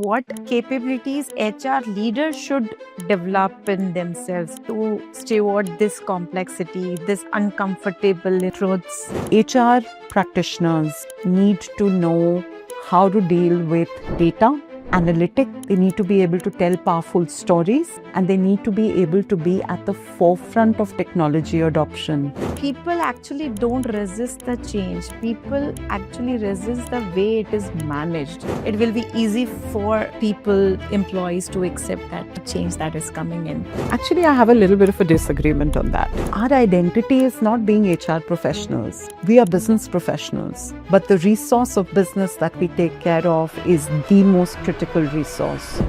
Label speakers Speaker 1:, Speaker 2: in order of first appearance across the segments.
Speaker 1: what capabilities HR leaders should develop in themselves to steward this complexity, this uncomfortable truths?
Speaker 2: HR practitioners need to know how to deal with data, analytics. They need to be able to tell powerful stories, and they need to be able to be at the forefront of technology adoption.
Speaker 1: People actually don't resist the change. People actually resist the way it is managed. It will be easy for people, employees to accept that change that is coming in.
Speaker 2: Actually, I have a little bit of a disagreement on that. Our identity is not being HR professionals. We are business professionals. But the resource of business that we take care of is the most critical resource.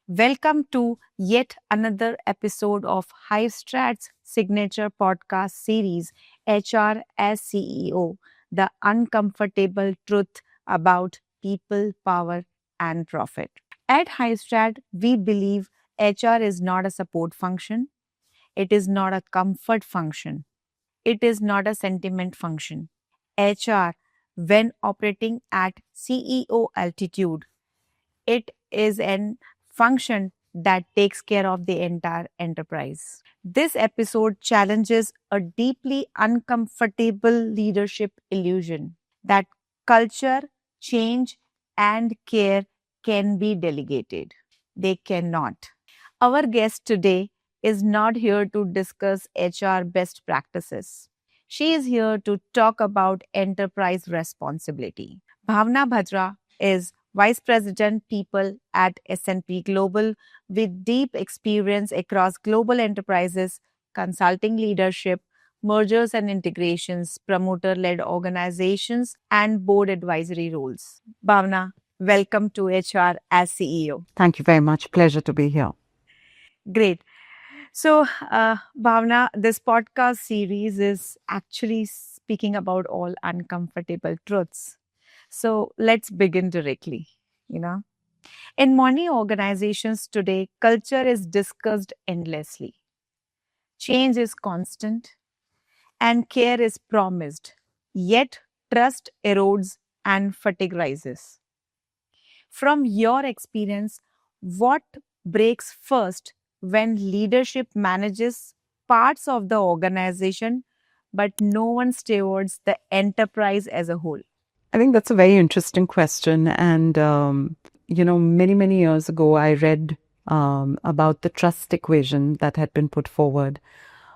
Speaker 1: Welcome to yet another episode of HiveStrat's signature podcast series, HR as CEO, the uncomfortable truth about people, power, and profit. At HiveStrat, we believe HR is not a support function. It is not a comfort function. It is not a sentiment function. HR, when operating at CEO altitude, it is an function that takes care of the entire enterprise. This episode challenges a deeply uncomfortable leadership illusion that culture, change, and care can be delegated. They cannot. Our guest today is not here to discuss HR best practices. She is here to talk about enterprise responsibility. Bhavna Bhadra is Vice President People at S&P Global with deep experience across global enterprises, consulting leadership, mergers and integrations, promoter-led organizations, and board advisory roles. Bhavna, welcome to HR as CEO.
Speaker 2: Thank you very much. Pleasure to be here.
Speaker 1: Great. So, Bhavna, this podcast series is actually speaking about all uncomfortable truths. So let's begin directly. In many organizations today, culture is discussed endlessly. Change is constant and care is promised. Yet trust erodes and fatigue rises. From your experience, what breaks first when leadership manages parts of the organization but no one stewards the enterprise as a whole?
Speaker 2: I think that's a very interesting question. And, many years ago, I read about the trust equation that had been put forward,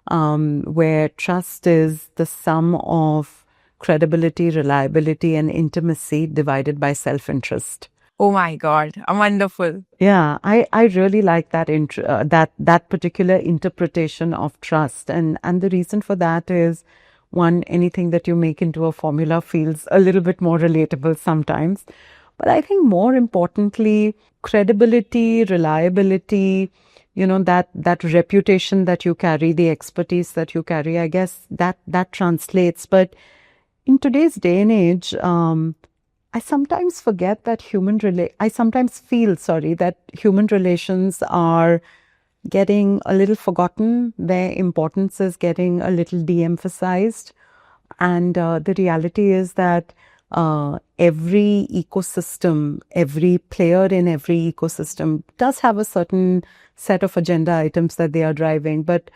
Speaker 2: where trust is the sum of credibility, reliability, and intimacy divided by self-interest.
Speaker 1: Oh my God, wonderful.
Speaker 2: Yeah, I really like that that particular interpretation of trust. And the reason for that is, one, anything that you make into a formula feels a little bit more relatable sometimes. But I think more importantly, credibility, reliability, that reputation that you carry, the expertise that you carry, I guess that translates. But in today's day and age, I sometimes forget that I sometimes feel, that human relations are getting a little forgotten. Their importance is getting a little de-emphasized. And the reality is that every ecosystem, every player in every ecosystem does have a certain set of agenda items that they are driving. But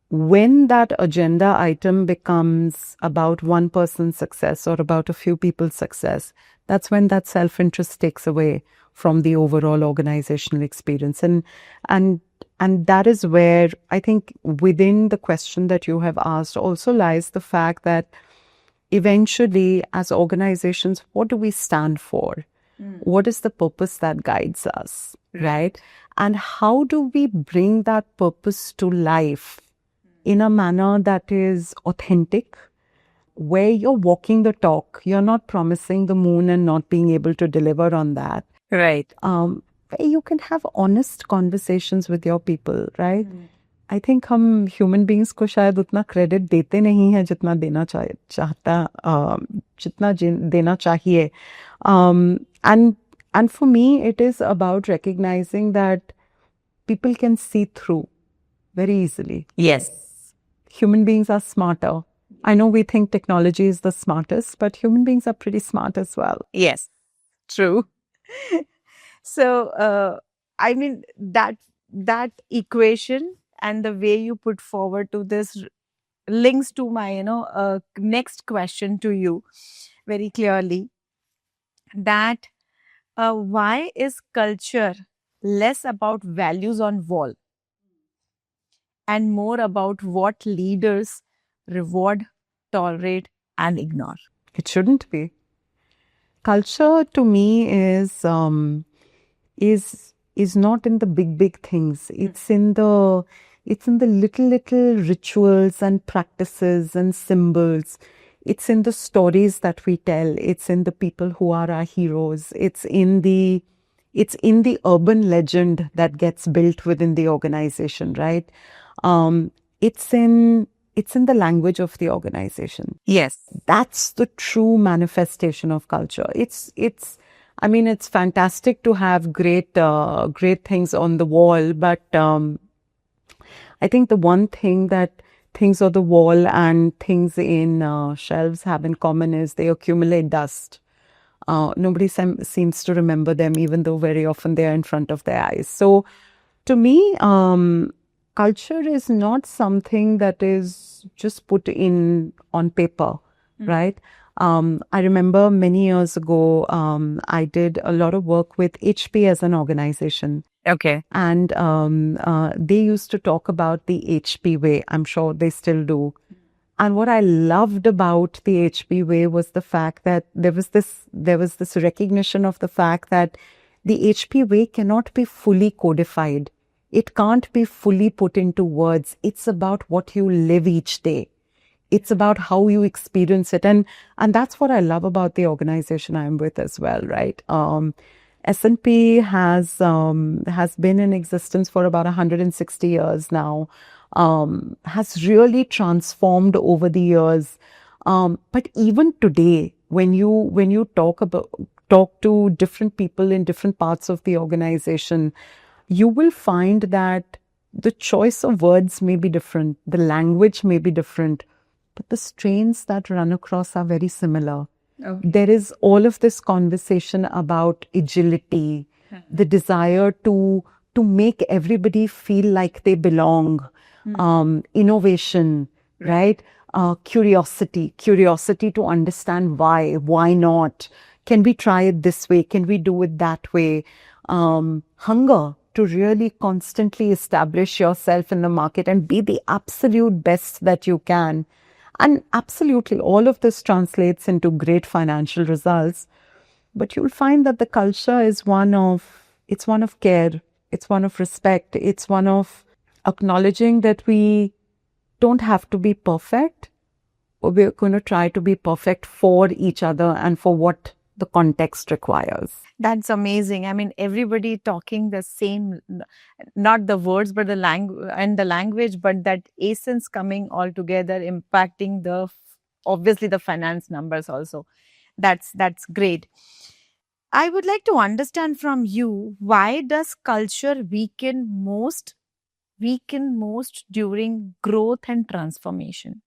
Speaker 2: when that agenda item becomes about one person's success or about a few people's success, that's when that self-interest takes away from the overall organizational experience. And that is where I think within the question that you have asked also lies the fact that eventually as organizations, what do we stand for? What is the purpose that guides us, right? And how do we bring that purpose to life in a manner that is authentic, where you're walking the talk, you're not promising the moon and not being able to deliver on that.
Speaker 1: Right.
Speaker 2: Where you can have honest conversations with your people, right? I think हम human beings को शायद उतना credit देते नहीं हैं जितना देना देना चाहिए. And for me, it is about recognizing that people can see through very easily.
Speaker 1: Yes.
Speaker 2: Human beings are smarter. I know we think technology is the smartest, but human beings are pretty smart as well.
Speaker 1: Yes, true. So, I mean, that equation and the way you put forward to this links to my, next question to you very clearly. That why is culture less about values on wall and more about what leaders reward, tolerate, and ignore?
Speaker 2: It shouldn't be. Culture to me is not in the big things. It's in the little rituals and practices and symbols. It's in the stories that we tell. It's in the people who are our heroes. It's in the urban legend that gets built within the organization, right? It's in the language of the organization.
Speaker 1: Yes.
Speaker 2: That's the true manifestation of culture. I mean, it's fantastic to have great things on the wall, but I think the one thing that things on the wall and things in shelves have in common is they accumulate dust. Nobody seems to remember them, even though very often they are in front of their eyes. So, to me, culture is not something that is just put in on paper, right? I remember many years ago, I did a lot of work with HP as an organization.
Speaker 1: Okay.
Speaker 2: And they used to talk about the HP way. I'm sure they still do. And what I loved about the HP way was the fact that there was this recognition of the fact that the HP way cannot be fully codified. It can't be fully put into words. It's about what you live each day. It's about how you experience it. And that's what I love about the organization I'm with as well, right? S&P has been in existence for about 160 years now, has really transformed over the years. But even today, when you talk to different people in different parts of the organization, you will find that the choice of words may be different, the language may be different, but the strains that run across are very similar. Okay. There is all of this conversation about agility, the desire to make everybody feel like they belong, innovation, right? Curiosity to understand why not? Can we try it this way? Can we do it that way? Hunger to really constantly establish yourself in the market and be the absolute best that you can. And absolutely, all of this translates into great financial results. But you'll find that the culture is one of care. It's one of respect. It's one of acknowledging that we don't have to be perfect, or we're going to try to be perfect for each other and for what the context requires.
Speaker 1: That's amazing. I mean, everybody talking the same, not the words, but the language, but that essence coming all together, impacting obviously the finance numbers also. That's great. I would like to understand from you, why does culture weaken most during growth and transformation?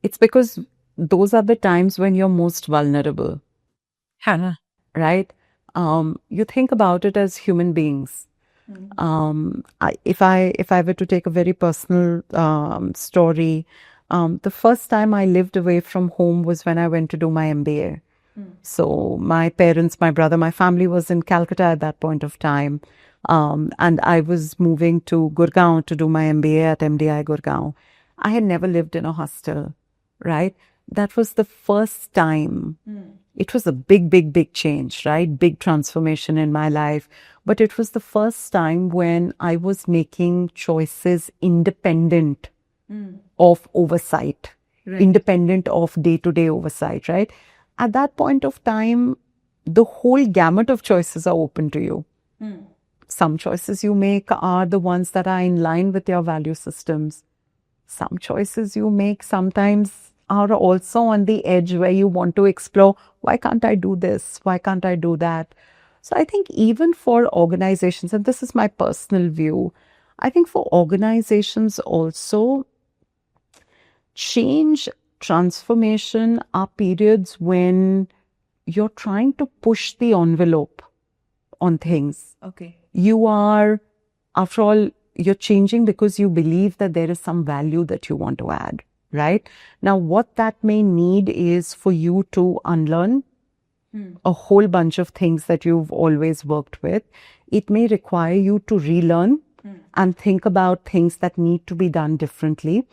Speaker 2: It's because those are the times when you're most vulnerable. Right? You think about it as human beings. If I were to take a very personal story, the first time I lived away from home was when I went to do my MBA. So my parents, my brother, my family was in Calcutta at that point of time. And I was moving to Gurgaon to do my MBA at MDI Gurgaon. I had never lived in a hostel, right? That was the first time. It was a big change, right? Big transformation in my life. But it was the first time when I was making choices independent of oversight, independent of day-to-day oversight, right? At that point of time, the whole gamut of choices are open to you. Some choices you make are the ones that are in line with your value systems. Some choices you make sometimes are also on the edge where you want to explore, why can't I do this? Why can't I do that? So I think even for organizations, and this is my personal view, I think for organizations also, change, transformation are periods when you're trying to push the envelope on things.
Speaker 1: Okay.
Speaker 2: You are, after all, you're changing because you believe that there is some value that you want to add, right? Now, what that may need is for you to unlearn a whole bunch of things that you've always worked with. It may require you to relearn and think about things that need to be done differently.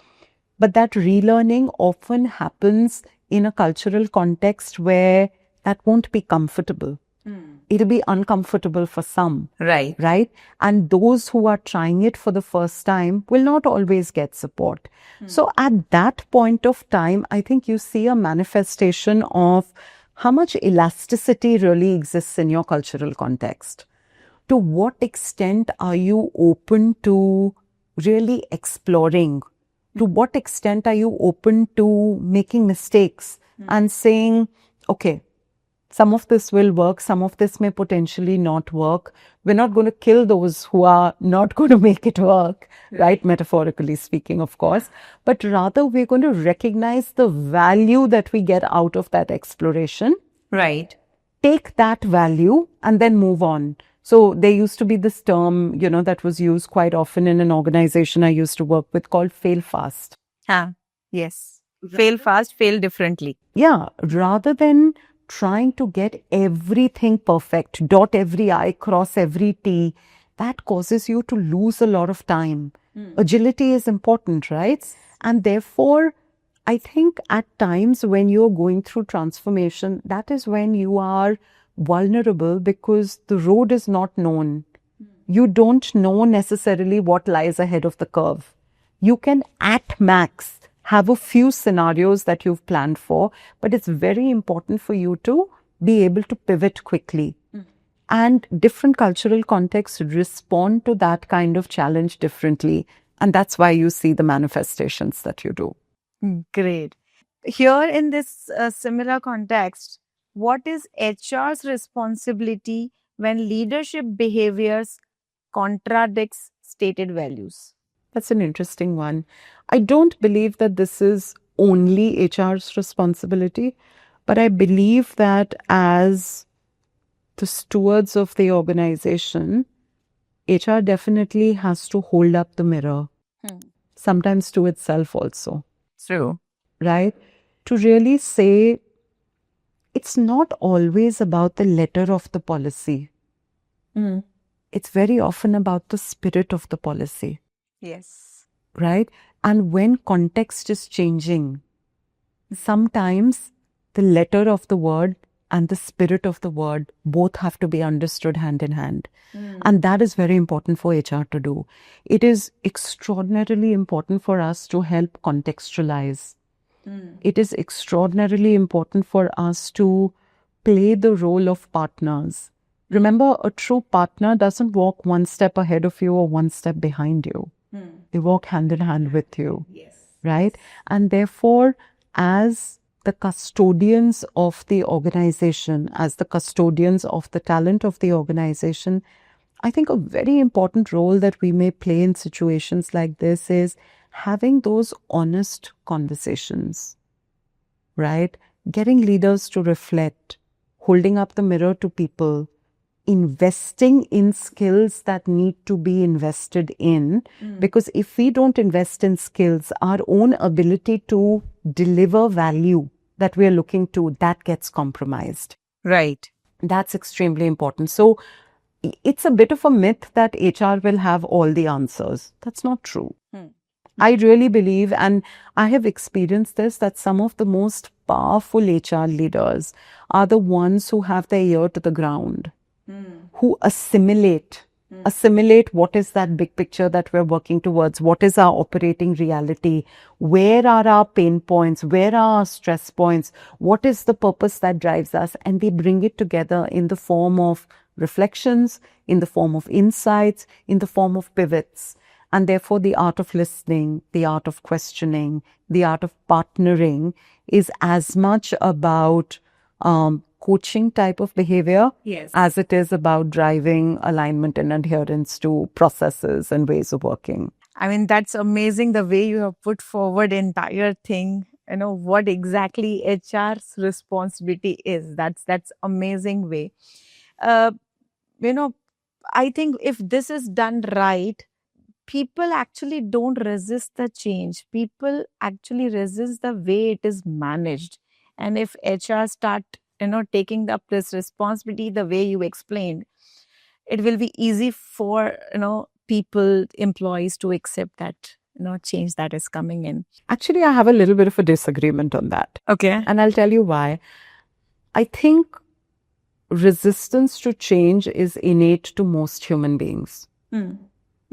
Speaker 2: But that relearning often happens in a cultural context where that won't be comfortable. It'll be uncomfortable for some.
Speaker 1: Right.
Speaker 2: Right? And those who are trying it for the first time will not always get support. So at that point of time, I think you see a manifestation of how much elasticity really exists in your cultural context. To what extent are you open to really exploring? To what extent are you open to making mistakes and saying, okay, some of this will work, some of this may potentially not work. We're not going to kill those who are not going to make it work, right? Metaphorically speaking, of course. But rather, we're going to recognize the value that we get out of that exploration.
Speaker 1: Right.
Speaker 2: Take that value and then move on. So there used to be this term, that was used quite often in an organization I used to work with called fail fast.
Speaker 1: Yes. Fail fast, fail differently.
Speaker 2: Yeah, rather than trying to get everything perfect, dot every I, cross every T, that causes you to lose a lot of time. Agility is important, right? And therefore, I think at times when you're going through transformation, that is when you are vulnerable because the road is not known. You don't know necessarily what lies ahead of the curve. You can at max have a few scenarios that you've planned for, but it's very important for you to be able to pivot quickly. And different cultural contexts respond to that kind of challenge differently. And that's why you see the manifestations that you do.
Speaker 1: Great. Here in this similar context, what is HR's responsibility when leadership behaviors contradicts stated values?
Speaker 2: That's an interesting one. I don't believe that this is only HR's responsibility, but I believe that as the stewards of the organization, HR definitely has to hold up the mirror, sometimes to itself also.
Speaker 1: True.
Speaker 2: Right? To really say, it's not always about the letter of the policy. It's very often about the spirit of the policy.
Speaker 1: Yes.
Speaker 2: Right? And when context is changing, sometimes the letter of the word and the spirit of the word both have to be understood hand in hand. And that is very important for HR to do. It is extraordinarily important for us to help contextualize. It is extraordinarily important for us to play the role of partners. Remember, a true partner doesn't walk one step ahead of you or one step behind you. They walk hand in hand with you.
Speaker 1: Yes.
Speaker 2: Right? And therefore, as the custodians of the organization, as the custodians of the talent of the organization, I think a very important role that we may play in situations like this is having those honest conversations, right? Getting leaders to reflect, holding up the mirror to people, investing in skills that need to be invested in. Because if we don't invest in skills, our own ability to deliver value that we're looking to, that gets compromised.
Speaker 1: Right.
Speaker 2: That's extremely important. So it's a bit of a myth that HR will have all the answers. That's not true. I really believe, and I have experienced this, that some of the most powerful HR leaders are the ones who have their ear to the ground, who assimilate what is that big picture that we're working towards, what is our operating reality, where are our pain points, where are our stress points, what is the purpose that drives us, and they bring it together in the form of reflections, in the form of insights, in the form of pivots. And therefore, the art of listening, the art of questioning, the art of partnering is as much about coaching type of behavior as it is about driving alignment and adherence to processes and ways of working.
Speaker 1: I mean, that's amazing the way you have put forward entire thing. What exactly HR's responsibility is. That's amazing way. Uh, you know, I think if this is done right, people actually don't resist the change. People actually resist the way it is managed. And if HR start, taking up this responsibility the way you explained, it will be easy for, people, employees to accept that, change that is coming in.
Speaker 2: Actually, I have a little bit of a disagreement on that.
Speaker 1: Okay.
Speaker 2: And I'll tell you why. I think resistance to change is innate to most human beings.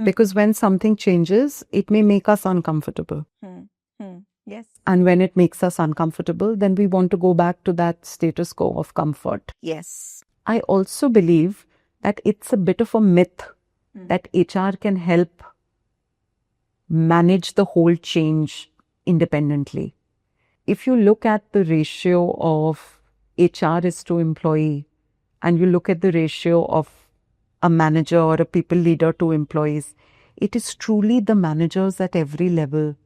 Speaker 2: Because when something changes, it may make us uncomfortable.
Speaker 1: Yes.
Speaker 2: And when it makes us uncomfortable, then we want to go back to that status quo of comfort.
Speaker 1: Yes.
Speaker 2: I also believe that it's a bit of a myth that HR can help manage the whole change independently. If you look at the ratio of HR is to employee, and you look at the ratio of a manager or a people leader to employees, it is truly the managers at every level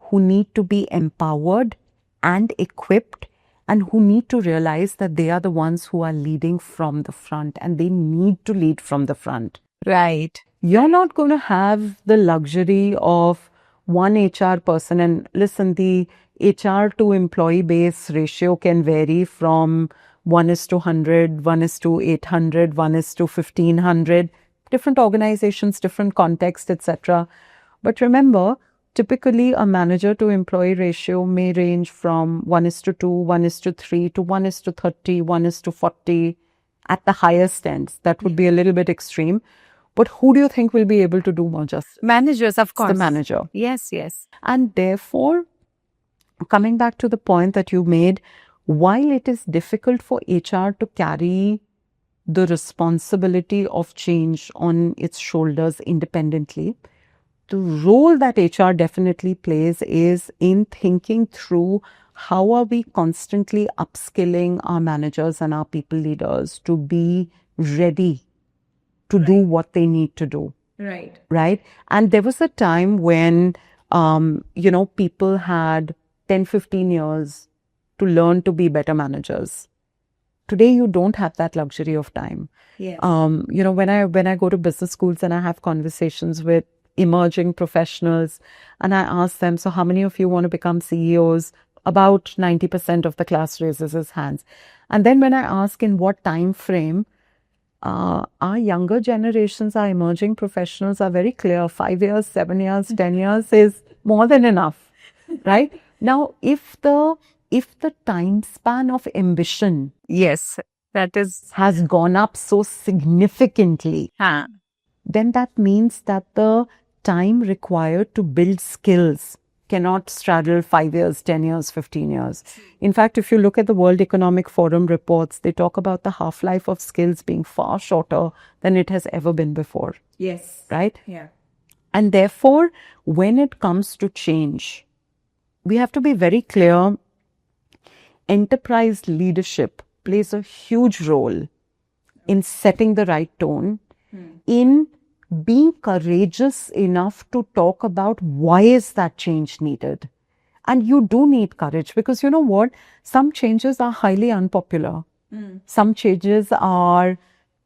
Speaker 2: who need to be empowered and equipped, and who need to realize that they are the ones who are leading from the front, and they need to lead from the front.
Speaker 1: Right.
Speaker 2: You're not going to have the luxury of one HR person. And listen, the HR to employee base ratio can vary from 1:100, 1:800, 1:1500, different organizations, different context, etc. But remember, typically a manager to employee ratio may range from 1:2, 1:3 to 1:30, 1:40 at the highest ends. That would be a little bit extreme. But who do you think will be able to do more justice?
Speaker 1: Managers, of course.
Speaker 2: The manager.
Speaker 1: Yes, yes.
Speaker 2: And therefore, coming back to the point that you made, while it is difficult for HR to carry the responsibility of change on its shoulders independently, the role that HR definitely plays is in thinking through how are we constantly upskilling our managers and our people leaders to be ready to do what they need to do.
Speaker 1: Right.
Speaker 2: Right. And there was a time when, people had 10, 15 years to learn to be better managers. Today, you don't have that luxury of time.
Speaker 1: Yes.
Speaker 2: When I go to business schools and I have conversations with emerging professionals and I ask them, so how many of you want to become CEOs? About 90% of the class raises his hands. And then when I ask in what time frame, our younger generations, our emerging professionals are very clear. 5 years, 7 years, 10 years is more than enough, right? Now, if the time span of ambition,
Speaker 1: yes, that is,
Speaker 2: has gone up so significantly, then that means that the time required to build skills cannot straddle 5 years, 10 years, 15 years. In fact, if you look at the World Economic Forum reports, they talk about the half-life of skills being far shorter than it has ever been before.
Speaker 1: Yes.
Speaker 2: Right?
Speaker 1: Yeah.
Speaker 2: And therefore, when it comes to change, we have to be very clear. Enterprise leadership plays a huge role in setting the right tone, in being courageous enough to talk about why is that change needed. And you do need courage, because you know what? Some changes are highly unpopular. Some changes are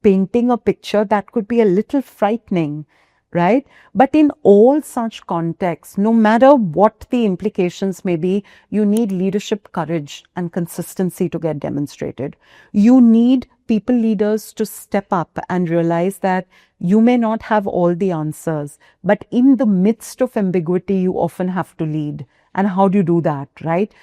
Speaker 2: painting a picture that could be a little frightening, right? But in all such contexts, no matter what the implications may be, you need leadership courage and consistency to get demonstrated. You need people leaders to step up and realize that you may not have all the answers, but in the midst of ambiguity, you often have to lead. And how do you do that, right?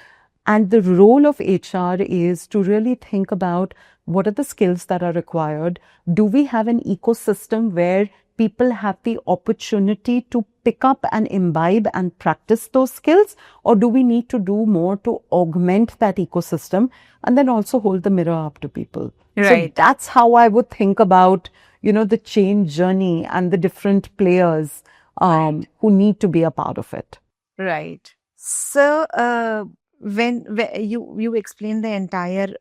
Speaker 2: And the role of HR is to really think about what are the skills that are required. Do we have an ecosystem where people have the opportunity to pick up and imbibe and practice those skills, or do we need to do more to augment that ecosystem and then also hold the mirror up to people? So that's how I would think about, the change journey and the different players who need to be a part of it.
Speaker 1: Right. So, when you explain the entire,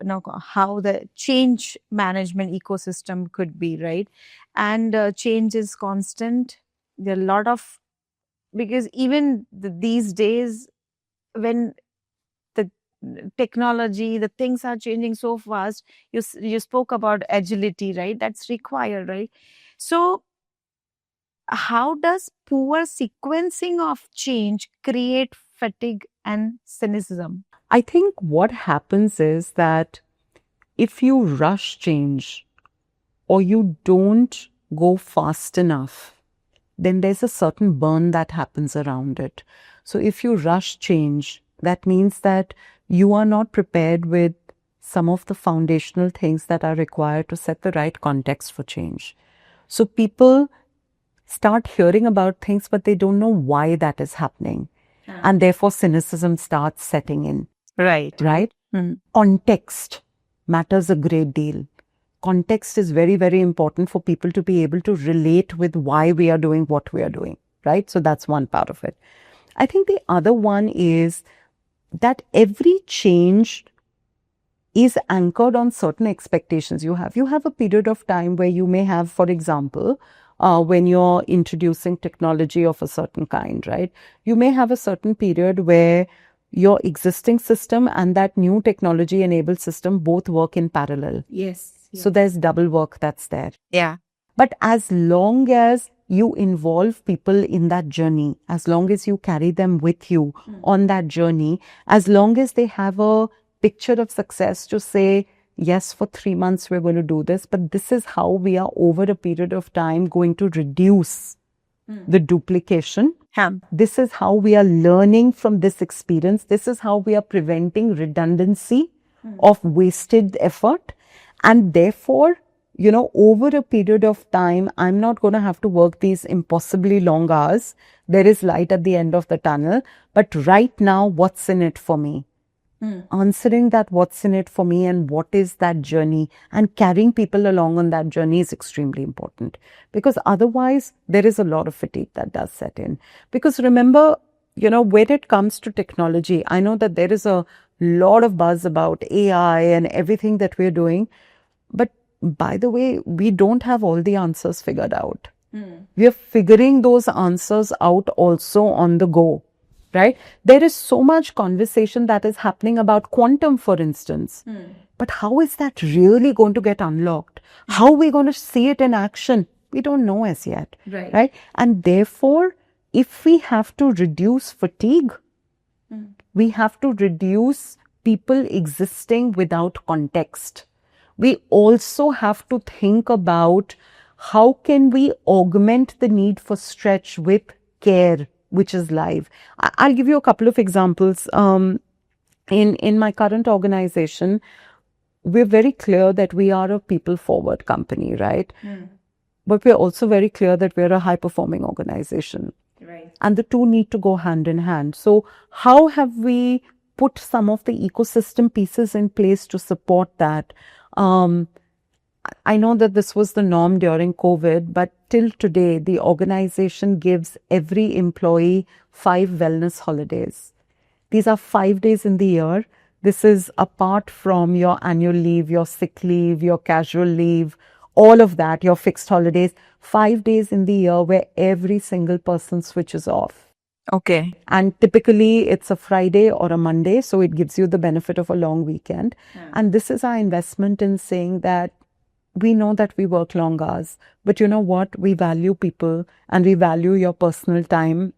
Speaker 1: how the change management ecosystem could be, right? And change is constant. There are a lot of, because even these days, when the technology, the things are changing so fast, you spoke about agility, right? That's required, right? So how does poor sequencing of change create fatigue and cynicism?
Speaker 2: I think what happens is that if you rush change or you don't go fast enough, then there's a certain burn that happens around it. So if you rush change, that means that you are not prepared with some of the foundational things that are required to set the right context for change. So people start hearing about things, but they don't know why that is happening. And therefore cynicism starts setting in.
Speaker 1: Right.
Speaker 2: Right? Context matters a great deal. Context is very, very important for people to be able to relate with why we are doing what we are doing, right? So that's one part of it. I think the other one is that every change is anchored on certain expectations you have. You have a period of time where you may have, for example, when you're introducing technology of a certain kind, right? You may have a certain period where your existing system and that new technology enabled system both work in parallel.
Speaker 1: Yes.
Speaker 2: So there's double work that's there.
Speaker 1: Yeah.
Speaker 2: But as long as you involve people in that journey, as long as you carry them with you on that journey, as long as they have a picture of success to say, yes, for 3 months we're going to do this, but this is how we are over a period of time going to reduce the duplication. This is how we are learning from this experience. This is how we are preventing redundancy of wasted effort. And therefore, over a period of time, I'm not going to have to work these impossibly long hours. There is light at the end of the tunnel. But right now, what's in it for me? Answering that what's in it for me and what is that journey, and carrying people along on that journey is extremely important, because otherwise there is a lot of fatigue that does set in. Because remember, when it comes to technology, I know that there is a lot of buzz about AI and everything that we're doing, but by the way, we don't have all the answers figured out. We are figuring those answers out also on the go. Right? There is so much conversation that is happening about quantum, for instance. But how is that really going to get unlocked? How are we going to see it in action? We don't know as yet. Right? And therefore, if we have to reduce fatigue, we have to reduce people existing without context. We also have to think about how can we augment the need for stretch with care, which is live. I'll give you a couple of examples. In my current organization, we're very clear that we are a people-forward company, right? But we're also very clear that we're a high-performing organization.
Speaker 1: Right.
Speaker 2: And the two need to go hand in hand. So how have we put some of the ecosystem pieces in place to support that? I know that this was the norm during COVID, but till today, the organization gives every employee 5 wellness holidays. These are 5 days in the year. This is apart from your annual leave, your sick leave, your casual leave, all of that, your fixed holidays. 5 days in the year where every single person switches off.
Speaker 1: Okay.
Speaker 2: And typically it's a Friday or a Monday, so it gives you the benefit of a long weekend. And this is our investment in saying that we know that we work long hours, but you know what? We value people and we value your personal time.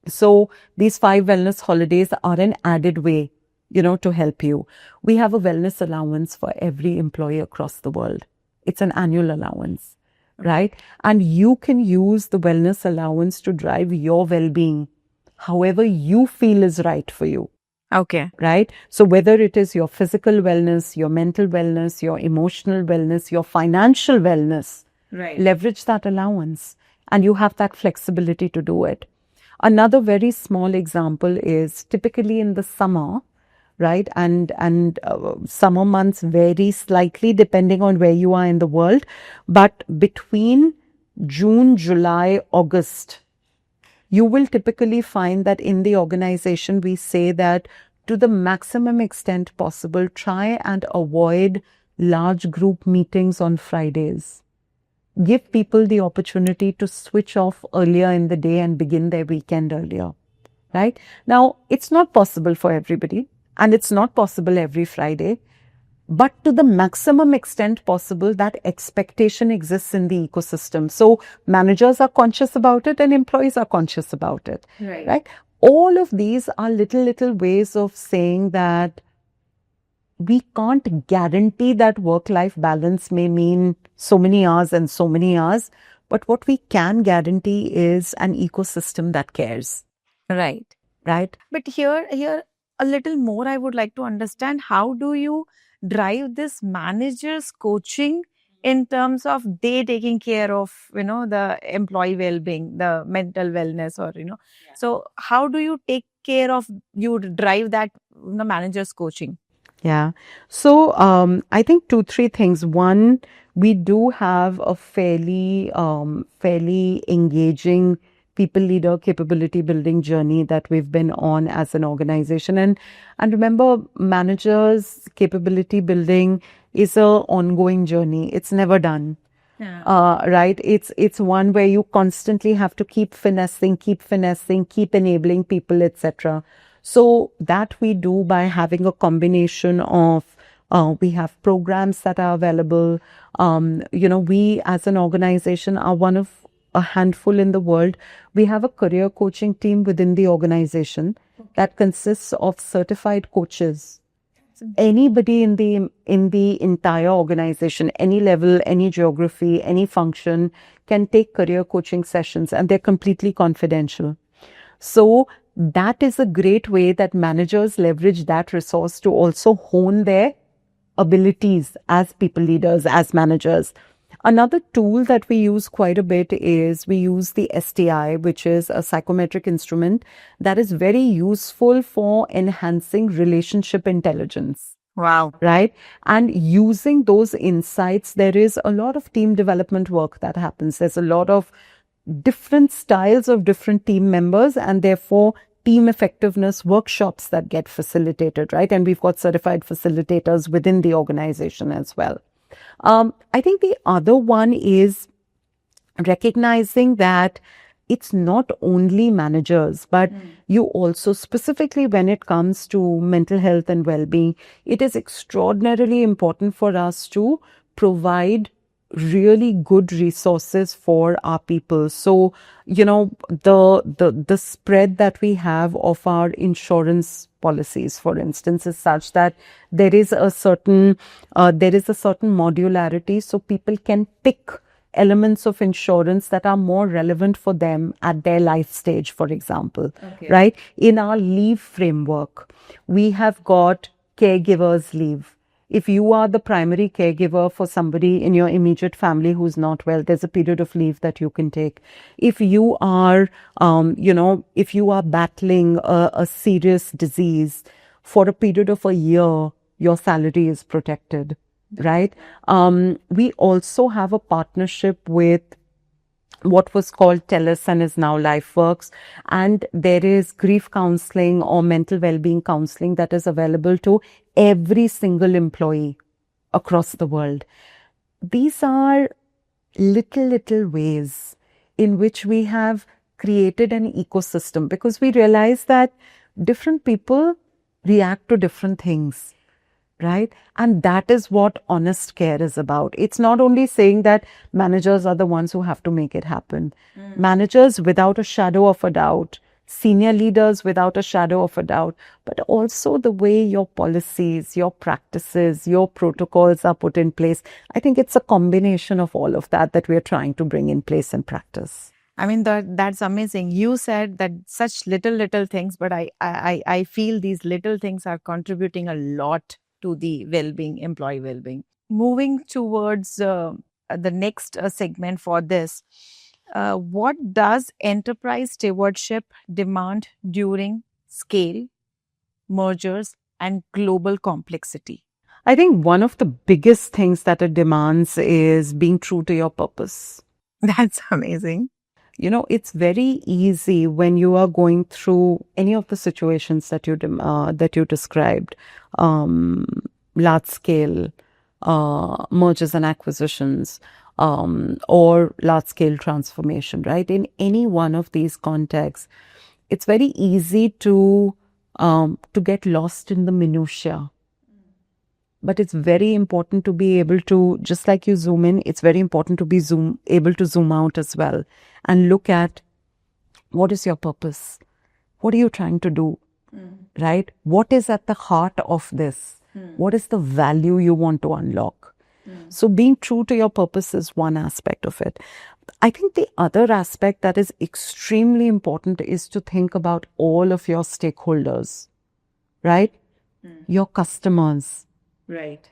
Speaker 2: So these 5 wellness holidays are an added way, to help you. We have a wellness allowance for every employee across the world. It's an annual allowance, right? And you can use the wellness allowance to drive your well-being however you feel is right for you.
Speaker 1: Okay.
Speaker 2: Right? So whether it is your physical wellness, your mental wellness, your emotional wellness, your financial wellness,
Speaker 1: Right.
Speaker 2: leverage that allowance. and you have that flexibility to do it. Another very small example is typically in the summer, right? And summer months vary slightly depending on where you are in the world, but between June, July, August, you will typically find that in the organization we say that to the maximum extent possible, try and avoid large group meetings on Fridays. Give people the opportunity to switch off earlier in the day and begin their weekend earlier, right? Now, it's not possible for everybody, and it's not possible every Friday, but to the maximum extent possible, that expectation exists in the ecosystem. So managers are conscious about it and employees are conscious about it, right? All of these are little ways of saying that we can't guarantee that work-life balance may mean so many hours and so many hours, but what we can guarantee is an ecosystem that cares,
Speaker 1: Right.
Speaker 2: right?
Speaker 1: But here a little more I would like to understand, how do you drive this managers coaching in terms of they taking care of, the employee well-being, the mental wellness, or, so how do you take care of, you drive that, the managers coaching?
Speaker 2: Yeah. So I think two, three things. One, we do have a fairly engaging people leader capability building journey that we've been on as an organization. And remember, managers capability building is a ongoing journey. It's never done.
Speaker 1: Yeah.
Speaker 2: Right? It's one where you constantly have to keep finessing, keep enabling people, etc. So that we do by having a combination of we have programs that are available. We as an organization are one of a handful in the world. We have a career coaching team within the organization that consists of certified coaches. Anybody in the entire organization, any level, any geography, any function, can take career coaching sessions, and they're completely confidential. So that is a great way that managers leverage that resource to also hone their abilities as people leaders, as managers. Another tool that we use quite a bit is we use the STI, which is a psychometric instrument that is very useful for enhancing relationship intelligence.
Speaker 1: Wow.
Speaker 2: Right? And using those insights, there is a lot of team development work that happens. There's a lot of different styles of different team members, and therefore team effectiveness workshops that get facilitated, right? And we've got certified facilitators within the organization as well. I think the other one is recognizing that it's not only managers, but you also, specifically when it comes to mental health and well-being, it is extraordinarily important for us to provide really good resources for our people. So, the spread that we have of our insurance policies, for instance, is such that there is a certain modularity, so people can pick elements of insurance that are more relevant for them at their life stage, for example, right? In our leave framework, we have got caregivers leave. If you are the primary caregiver for somebody in your immediate family who's not well, there's a period of leave that you can take. If you are, if you are battling a serious disease, for a period of a year, your salary is protected, right? We also have a partnership with what was called TELUS and is now LifeWorks. And there is grief counseling or mental well-being counseling that is available to every single employee across the world. These are little ways in which we have created an ecosystem, because we realize that different people react to different things. Right? And that is what honest care is about. It's not only saying that managers are the ones who have to make it happen. Managers, without a shadow of a doubt, senior leaders, without a shadow of a doubt, but also the way your policies, your practices, your protocols are put in place. I think it's a combination of all of that that we're trying to bring in place and practice.
Speaker 1: I mean, that's amazing. You said that such little things, but I feel these little things are contributing a lot to the well-being, employee well-being. Moving towards the next segment for this, What does enterprise stewardship demand during scale, mergers, and global complexity?
Speaker 2: I think one of the biggest things that it demands is being true to your purpose.
Speaker 1: That's amazing.
Speaker 2: It's very easy when you are going through any of the situations that you described, um, large scale mergers and acquisitions, or large scale transformation. Right? In any one of these contexts, it's very easy to get lost in the minutia. But it's very important to be able to, just like you zoom in, it's very important to be able to zoom out as well and look at what is your purpose? What are you trying to do? Right? What is at the heart of this? What is the value you want to unlock? So being true to your purpose is one aspect of it. I think the other aspect that is extremely important is to think about all of your stakeholders, right? Your customers,
Speaker 1: Right.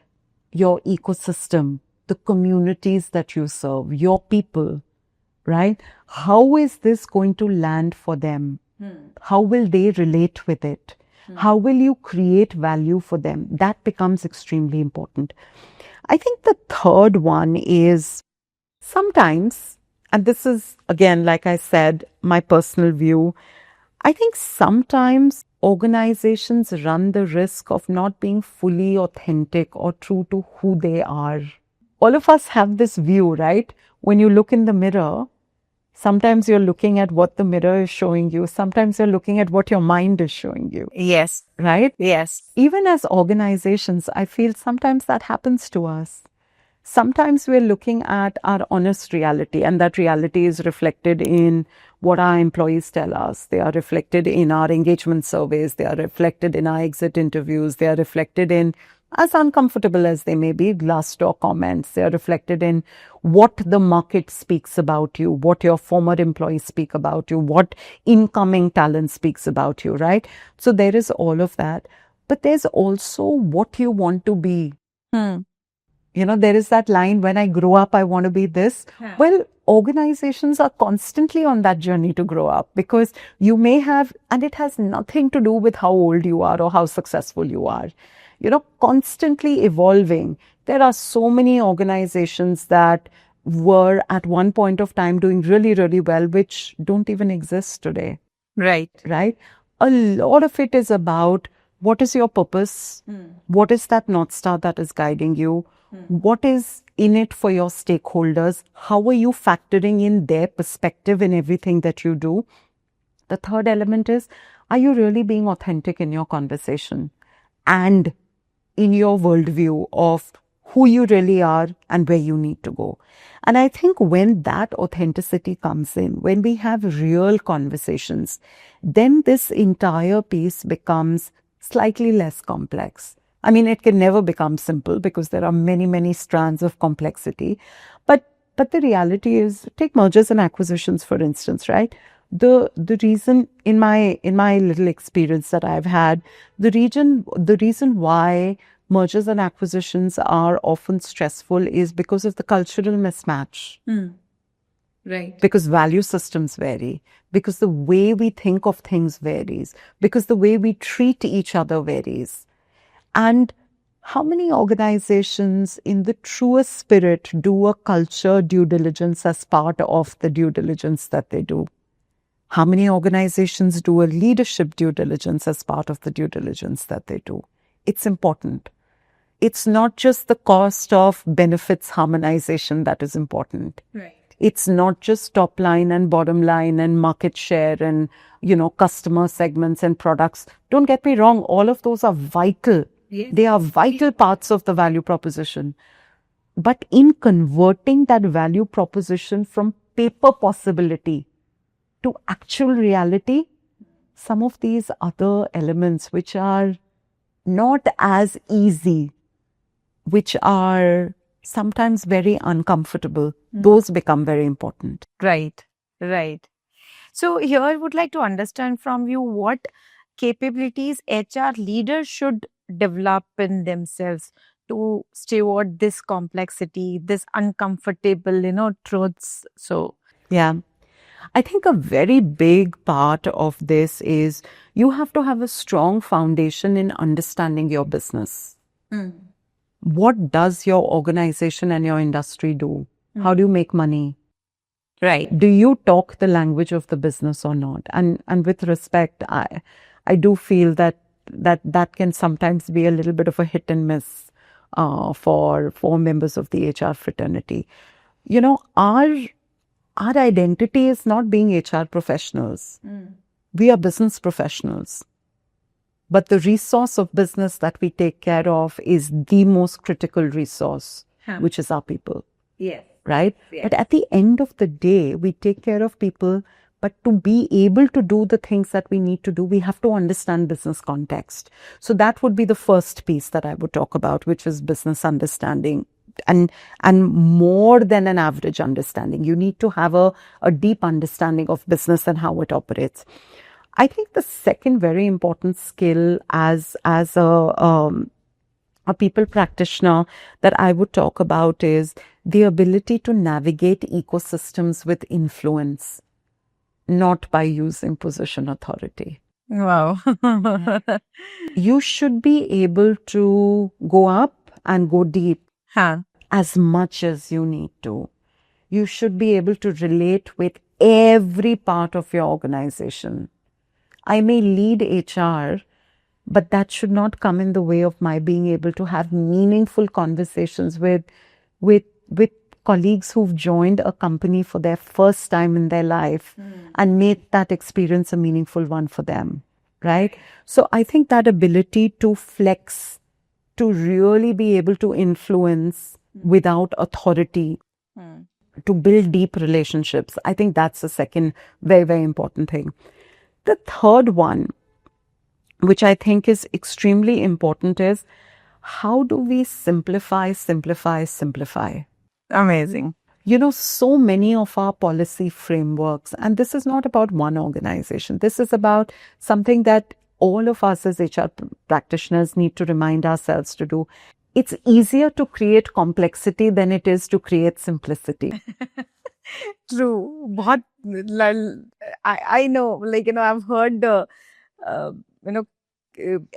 Speaker 2: your ecosystem, the communities that you serve, your people, right? How is this going to land for them? How will they relate with it? How will you create value for them? That becomes extremely important. I think the third one is sometimes, and this is again, like I said, my personal view, I think sometimes organizations run the risk of not being fully authentic or true to who they are. All of us have this view, right? When you look in the mirror, sometimes you're looking at what the mirror is showing you. Sometimes you're looking at what your mind is showing you,
Speaker 1: Yes.
Speaker 2: right?
Speaker 1: Yes.
Speaker 2: Even as organizations, I feel sometimes that happens to us. Sometimes we're looking at our honest reality, and that reality is reflected in what our employees tell us. They are reflected in our engagement surveys. They are reflected in our exit interviews. They are reflected in, as uncomfortable as they may be, Glassdoor comments. They are reflected in what the market speaks about you, what your former employees speak about you, what incoming talent speaks about you, right? So there is all of that. But there's also what you want to be. There is that line, when I grow up, I want to be this.
Speaker 1: Yeah.
Speaker 2: Well, organizations are constantly on that journey to grow up, because you may have, and it has nothing to do with how old you are or how successful you are, constantly evolving. There are so many organizations that were at one point of time doing really, really well, which don't even exist today.
Speaker 1: Right.
Speaker 2: Right? A lot of it is about what is your purpose? What is that North Star that is guiding you? What is in it for your stakeholders? How are you factoring in their perspective in everything that you do? The third element is, are you really being authentic in your conversation and in your worldview of who you really are and where you need to go? And I think when that authenticity comes in, when we have real conversations, then this entire piece becomes slightly less complex. I mean, it can never become simple because there are many, many strands of complexity. But the reality is, take mergers and acquisitions, for instance, right? The reason, in my little experience that I've had, the reason why mergers and acquisitions are often stressful is because of the cultural mismatch.
Speaker 1: Right.
Speaker 2: Because value systems vary, because the way we think of things varies, because the way we treat each other varies. And how many organizations in the truest spirit do a culture due diligence as part of the due diligence that they do? How many organizations do a leadership due diligence as part of the due diligence that they do? It's important. It's not just the cost of benefits harmonization that is important.
Speaker 1: Right.
Speaker 2: It's not just top line and bottom line and market share and, customer segments and products. Don't get me wrong, all of those are vital.
Speaker 1: Yes.
Speaker 2: They are vital parts of the value proposition. But in converting that value proposition from paper possibility to actual reality, some of these other elements which are not as easy, which are sometimes very uncomfortable, those become very important.
Speaker 1: Right. Right. So here I would like to understand from you what capabilities HR leaders should develop in themselves to steward this complexity, this uncomfortable, truths. So
Speaker 2: Yeah. I think a very big part of this is you have to have a strong foundation in understanding your business. What does your organization and your industry do? How do you make money?
Speaker 1: Right.
Speaker 2: Do you talk the language of the business or not? And with respect, I do feel that can sometimes be a little bit of a hit and miss for members of the HR fraternity. You know, our identity is not being HR professionals. We are business professionals. But the resource of business that we take care of is the most critical resource, which is our people.
Speaker 1: Yes.
Speaker 2: Right?
Speaker 1: Yes.
Speaker 2: But at the end of the day, we take care of people. But to be able to do the things that we need to do, we have to understand business context. So that would be the first piece that I would talk about, which is business understanding. And more than an average understanding. You need to have a deep understanding of business and how it operates. I think the second very important skill as a people practitioner that I would talk about is the ability to navigate ecosystems with influence, not by using position authority.
Speaker 1: Wow.
Speaker 2: You should be able to go up and go deep as much as you need to. You should be able to relate with every part of your organization. I may lead HR, but that should not come in the way of my being able to have meaningful conversations with colleagues who've joined a company for their first time in their life and made that experience a meaningful one for them, right? So I think that ability to flex, to really be able to influence without authority, to build deep relationships, I think that's the second very, very important thing. The third one, which I think is extremely important, is how do we simplify?
Speaker 1: Amazing.
Speaker 2: You know, so many of our policy frameworks, and this is not about one organization, this is about something that all of us as HR practitioners need to remind ourselves to do. It's easier to create complexity than it is to create simplicity.
Speaker 1: True. बहुत I know, like, you know, I've heard you know,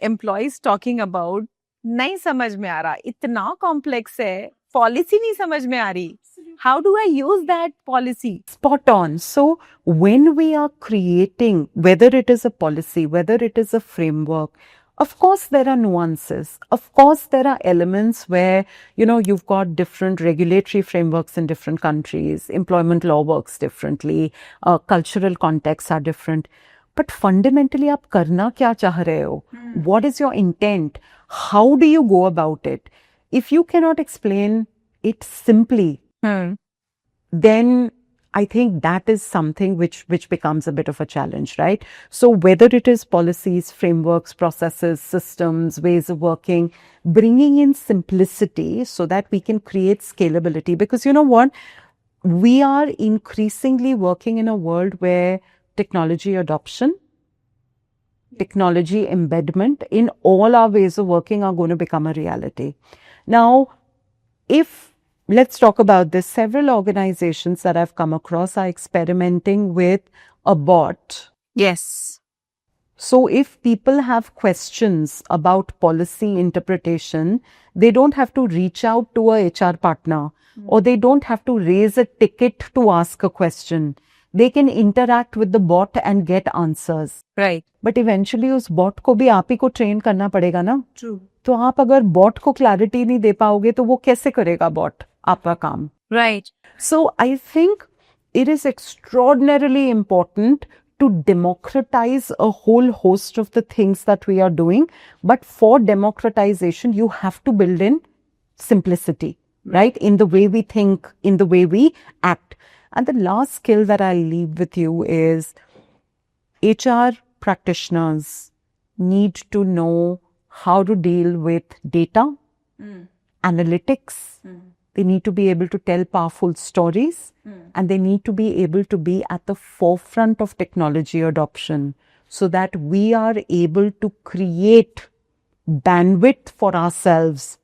Speaker 1: employees talking about नहीं समझ में आ रहा, इतना complex है, policy नहीं समझ में आ रही. How do I use that policy?
Speaker 2: Spot on. So when we are creating, whether it is a policy, whether it is a framework, of course, there are nuances. Of course, there are elements where, you know, you've got different regulatory frameworks in different countries. Employment law works differently. Cultural contexts are different. But fundamentally, आप करना क्या चाह रहे हो? What is your intent? How do you go about it? If you cannot explain it simply, then I think that is something which becomes a bit of a challenge, right? So whether it is policies, frameworks, processes, systems, ways of working, bringing in simplicity so that we can create scalability. Because you know what? We are increasingly working in a world where technology adoption, technology embedment in all our ways of working are going to become a reality. Now, let's talk about this. Several organizations that I've come across are experimenting with a bot.
Speaker 1: Yes.
Speaker 2: So if people have questions about policy interpretation, they don't have to reach out to a HR partner or they don't have to raise a ticket to ask a question. They can interact with the bot and get answers.
Speaker 1: Right.
Speaker 2: But eventually उस bot को भी आप ही को train करना पड़ेगा ना?
Speaker 1: True.
Speaker 2: तो आप अगर bot को clarity नहीं दे पाओगे तो वो कैसे करेगा bot आपका काम?
Speaker 1: Right.
Speaker 2: So I think it is extraordinarily important to democratize a whole host of the things that we are doing. But for democratization, you have to build in simplicity, right? In the way we think, in the way we act. And the last skill that I'll leave with you is HR practitioners need to know how to deal with data, analytics. They need to be able to tell powerful stories and they need to be able to be at the forefront of technology adoption so that we are able to create bandwidth for ourselves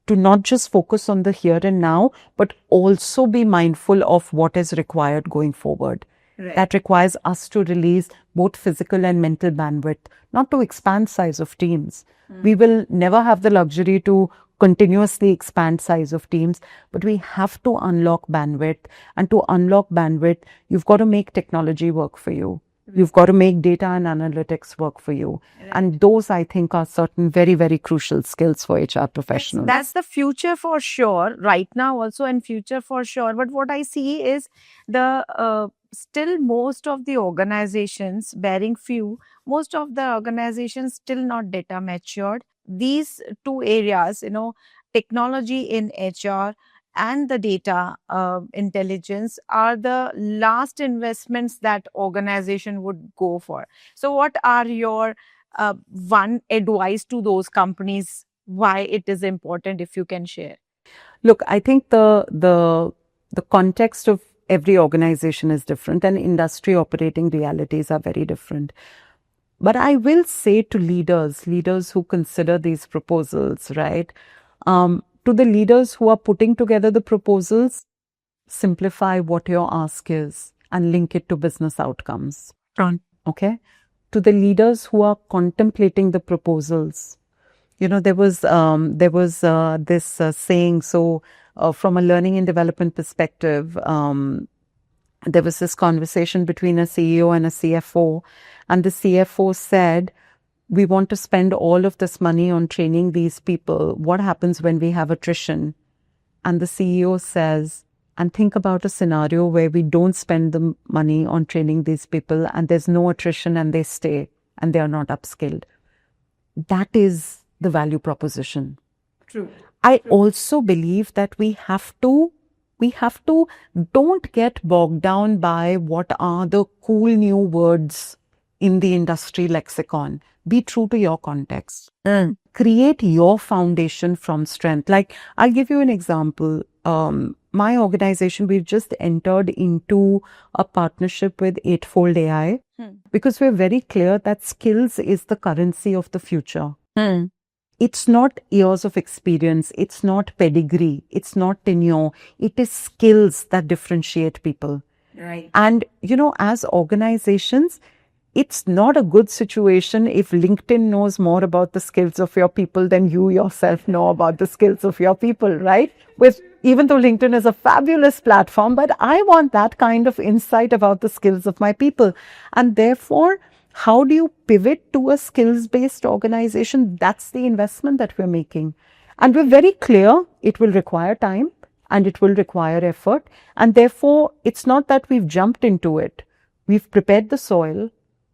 Speaker 2: to not just focus on the here and now, but also be mindful of what is required going forward. That requires us to release both physical and mental bandwidth, not to expand size of teams. We will never have the luxury to continuously expand size of teams, but we have to unlock bandwidth. And to unlock bandwidth, you've got to make technology work for you. You've got to make data and analytics work for you. And those, I think, are certain very, very crucial skills for HR professionals.
Speaker 1: That's the future for sure, right now also, and future for sure. But what I see is the still most of the organizations, bearing few, most of the organizations still not data matured. These two areas, technology in HR and the data intelligence are the last investments that organization would go for. So what are your one advice to those companies, why it is important, if you can share?
Speaker 2: Look, I think the context of every organization is different, and industry operating realities are very different. But I will say to leaders who consider these proposals, right? To the leaders who are putting together the proposals, simplify what your ask is and link it to business outcomes. Okay? To the leaders who are contemplating the proposals, there was this saying. So, from a learning and development perspective, there was this conversation between a CEO and a CFO, and the CFO said, "We want to spend all of this money on training these people. What happens when we have attrition?" And the CEO says, "And think about a scenario where we don't spend the money on training these people and there's no attrition and they stay and they are not upskilled." That is the value proposition.
Speaker 1: True.
Speaker 2: I also believe that we have to don't get bogged down by what are the cool new words in the industry lexicon. Be true to your context. Create your foundation from strength. Like, I'll give you an example. My organization, we've just entered into a partnership with Eightfold AI because we're very clear that skills is the currency of the future. It's not years of experience. It's not pedigree. It's not tenure. It is skills that differentiate people.
Speaker 1: Right.
Speaker 2: And, as organizations, it's not a good situation if LinkedIn knows more about the skills of your people than you yourself know about the skills of your people, right? Even though LinkedIn is a fabulous platform, but I want that kind of insight about the skills of my people. And therefore, how do you pivot to a skills-based organization? That's the investment that we're making. And we're very clear it will require time and it will require effort. And therefore, it's not that we've jumped into it. We've prepared the soil.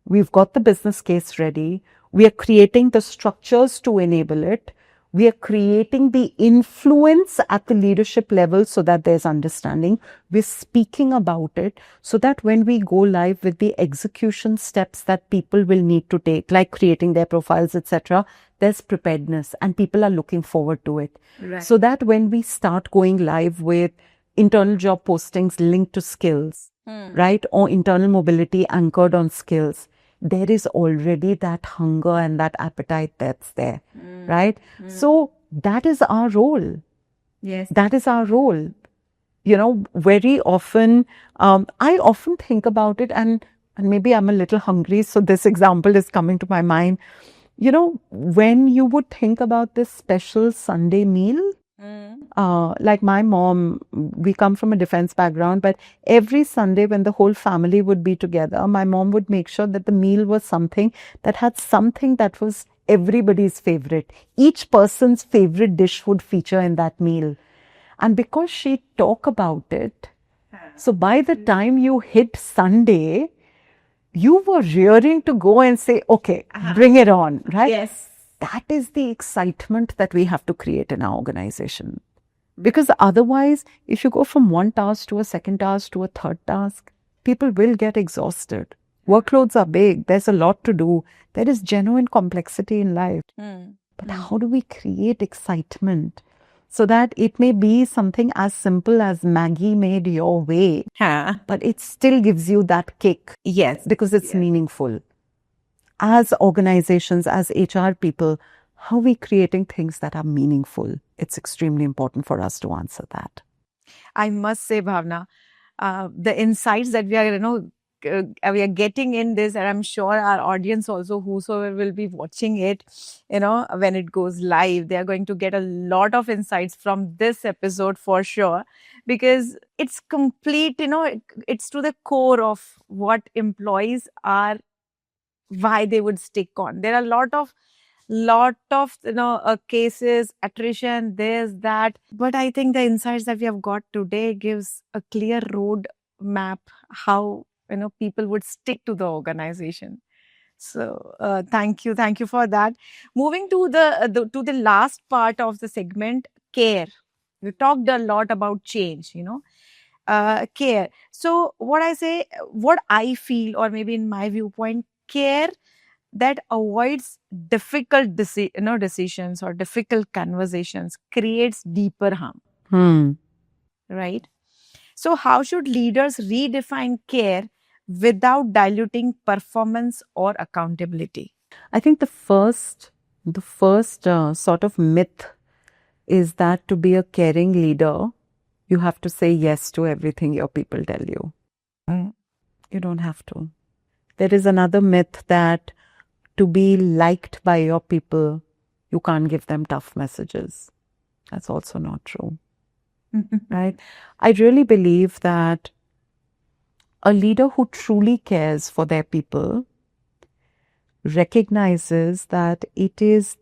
Speaker 2: We've got the business case ready. We are creating the structures to enable it. We are creating the influence at the leadership level so that there's understanding. We're speaking about it so that when we go live with the execution steps that people will need to take, like creating their profiles, etc., there's preparedness and people are looking forward to it.
Speaker 1: Right.
Speaker 2: So that when we start going live with internal job postings linked to skills, right, or internal mobility anchored on skills, there is already that hunger and that appetite that's there, right? So that is our role.
Speaker 1: Yes.
Speaker 2: That is our role. Very often, I often think about it, and maybe I'm a little hungry, so this example is coming to my mind. When you would think about this special Sunday meal, like my mom, we come from a defense background, but every Sunday when the whole family would be together, my mom would make sure that the meal was something that had something that was everybody's favorite. Each person's favorite dish would feature in that meal. And because she talked about it, so by the time you hit Sunday, you were rearing to go and say, okay, bring it on, right?
Speaker 1: Yes.
Speaker 2: That is the excitement that we have to create in our organization. Because otherwise, if you go from one task to a second task to a third task, people will get exhausted. Workloads are big. There's a lot to do. There is genuine complexity in life. But how do we create excitement so that it may be something as simple as Maggie made your way, but it still gives you that kick?
Speaker 1: Yes.
Speaker 2: Because it's meaningful. As organizations, as HR people, how are we creating things that are meaningful? It's extremely important for us to answer that.
Speaker 1: I must say, Bhavna, the insights that we are, we are getting in this, and I'm sure our audience also, whosoever will be watching it, when it goes live, they are going to get a lot of insights from this episode for sure, because it's complete, it's to the core of what employees are, why they would stick on. There are lot of cases, attrition, this, that, but I think the insights that we have got today gives a clear road map how people would stick to the organization. So thank you for that. Moving to the last part of the segment, care. We talked a lot about change, care. So what I feel, or maybe in my viewpoint, care that avoids difficult decisions or difficult conversations creates deeper harm,
Speaker 2: Hmm.
Speaker 1: right? So how should leaders redefine care without diluting performance or accountability?
Speaker 2: I think the first sort of myth is that to be a caring leader, you have to say yes to everything your people tell you.
Speaker 1: Mm.
Speaker 2: You don't have to. There is another myth that to be liked by your people, you can't give them tough messages. That's also not true, right? I really believe that a leader who truly cares for their people recognizes that it is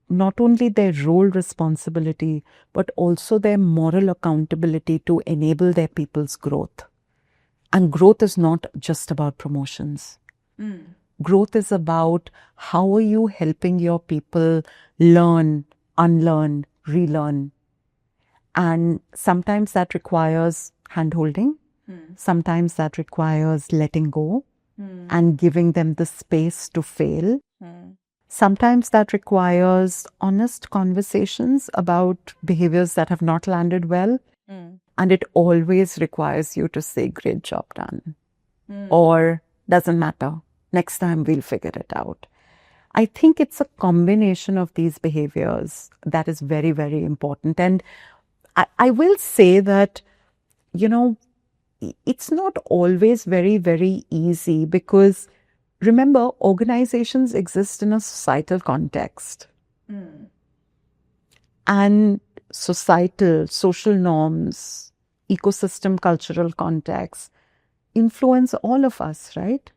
Speaker 2: not only their role responsibility, but also their moral accountability to enable their people's growth. And growth is not just about promotions. Growth is about how are you helping your people learn, unlearn, relearn. And sometimes that requires handholding. Sometimes that requires letting go and giving them the space to fail. Sometimes that requires honest conversations about behaviors that have not landed well. And it always requires you to say, great job done. Or doesn't matter. Next time we'll figure it out. I think it's a combination of these behaviors that is very, very important. And I will say that, it's not always very, very easy because remember, organizations exist in a societal context. And social norms, ecosystem, cultural context influence all of us, right?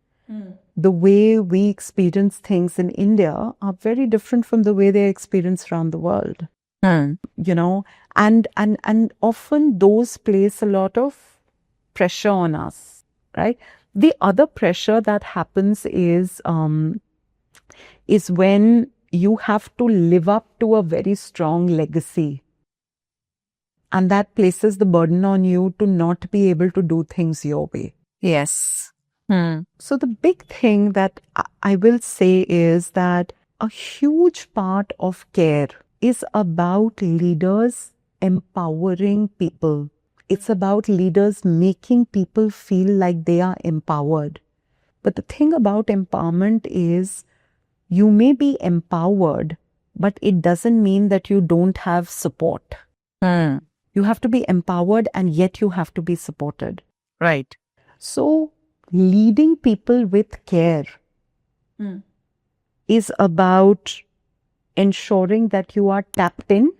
Speaker 2: The way we experience things in India are very different from the way they're experienced around the world. And often those place a lot of pressure on us, right? The other pressure that happens is when you have to live up to a very strong legacy. And that places the burden on you to not be able to do things your way.
Speaker 1: Yes.
Speaker 2: So the big thing that I will say is that a huge part of care is about leaders empowering people. It's about leaders making people feel like they are empowered. But the thing about empowerment is you may be empowered, but it doesn't mean that you don't have support. You have to be empowered and yet you have to be supported.
Speaker 1: Right.
Speaker 2: So leading people with care is about ensuring that you are tapped in.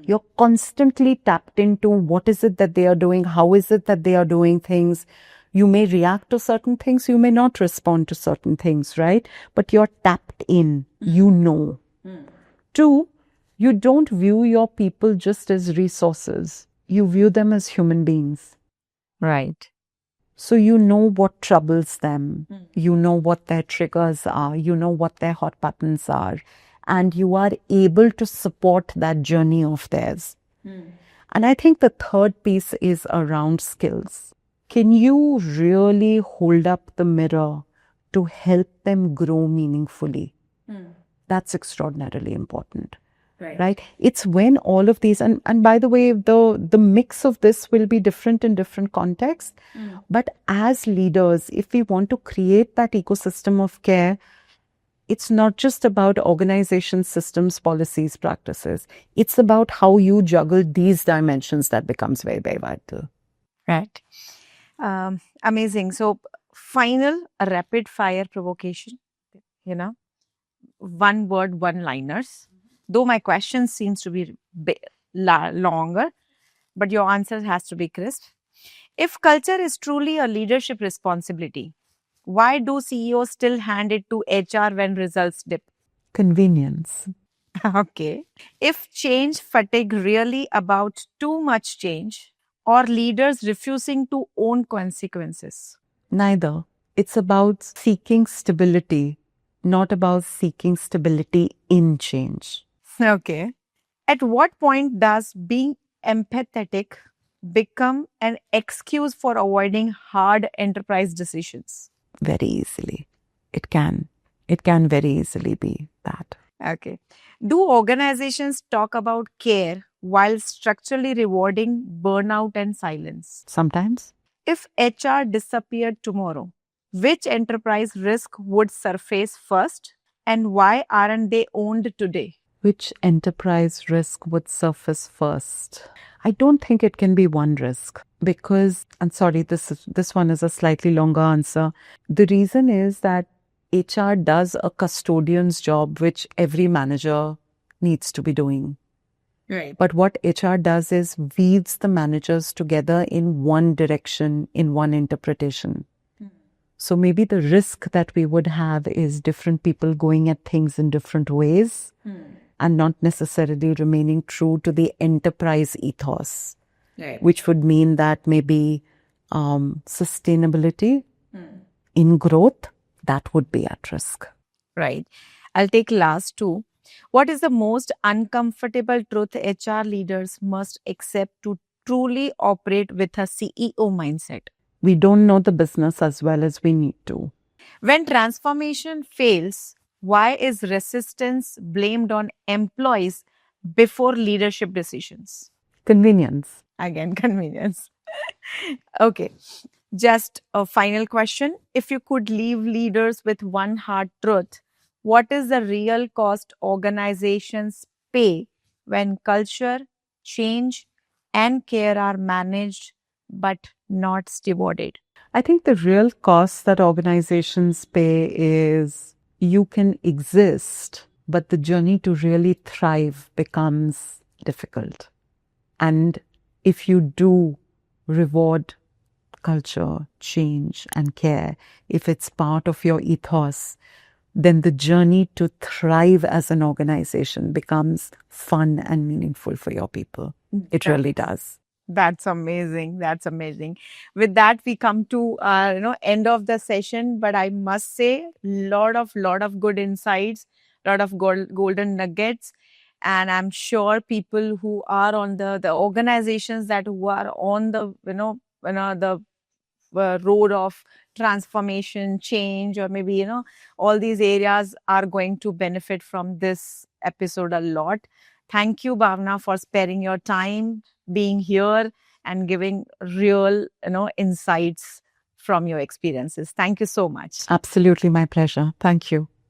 Speaker 2: You're constantly tapped into what is it that they are doing, how is it that they are doing things. You may react to certain things, you may not respond to certain things, right? But you're tapped in, you know. Two, you don't view your people just as resources. You view them as human beings.
Speaker 1: Right.
Speaker 2: So you know what troubles them, you know what their triggers are, you know what their hot buttons are, and you are able to support that journey of theirs. And I think the third piece is around skills. Can you really hold up the mirror to help them grow meaningfully? That's extraordinarily important. Right? It's when all of these, and by the way, the mix of this will be different in different contexts. But as leaders, if we want to create that ecosystem of care, it's not just about organization systems, policies, practices. It's about how you juggle these dimensions that becomes very, very vital.
Speaker 1: Right. Amazing. So, final a rapid fire provocation. You know, one word, one liners. Though my question seems to be longer, but your answer has to be crisp. If culture is truly a leadership responsibility, why do CEOs still hand it to HR when results dip?
Speaker 2: Convenience.
Speaker 1: Okay. If change fatigue really about too much change or leaders refusing to own consequences?
Speaker 2: Neither. It's about seeking stability, not about seeking stability in change.
Speaker 1: Okay. At what point does being empathetic become an excuse for avoiding hard enterprise decisions?
Speaker 2: Very easily. It can. It can very easily be that.
Speaker 1: Okay. Do organizations talk about care while structurally rewarding burnout and silence?
Speaker 2: Sometimes.
Speaker 1: If HR disappeared tomorrow, which enterprise risk would surface first and why aren't they owned today?
Speaker 2: Which enterprise risk would surface first? I don't think it can be one risk because, I'm sorry, this one is a slightly longer answer. The reason is that HR does a custodian's job, which every manager needs to be doing.
Speaker 1: Right.
Speaker 2: But what HR does is weaves the managers together in one direction, in one interpretation. So maybe the risk that we would have is different people going at things in different ways and not necessarily remaining true to the enterprise ethos,
Speaker 1: Right.
Speaker 2: which would mean that maybe sustainability in growth, that would be at risk.
Speaker 1: Right. I'll take last two. What is the most uncomfortable truth HR leaders must accept to truly operate with a CEO mindset?
Speaker 2: We don't know the business as well as we need to.
Speaker 1: When transformation fails, why is resistance blamed on employees before leadership decisions?
Speaker 2: Convenience.
Speaker 1: Again, convenience. Okay, just a final question. If you could leave leaders with one hard truth, what is the real cost organizations pay when culture, change, and care are managed but not stewarded?
Speaker 2: I think the real cost that organizations pay is you can exist, but the journey to really thrive becomes difficult. And if you do reward culture, change, and care, if it's part of your ethos, then the journey to thrive as an organization becomes fun and meaningful for your people. It really does.
Speaker 1: That's amazing. That's amazing. With that, we come to end of the session. But I must say, lot of good insights, lot of golden nuggets, and I'm sure people who are on the organizations that who are on the the road of transformation, change, or maybe all these areas are going to benefit from this episode a lot. Thank you, Bhavna, for sparing your time, being here, and giving real insights from your experiences. Thank you so much.
Speaker 2: Absolutely my pleasure. Thank you.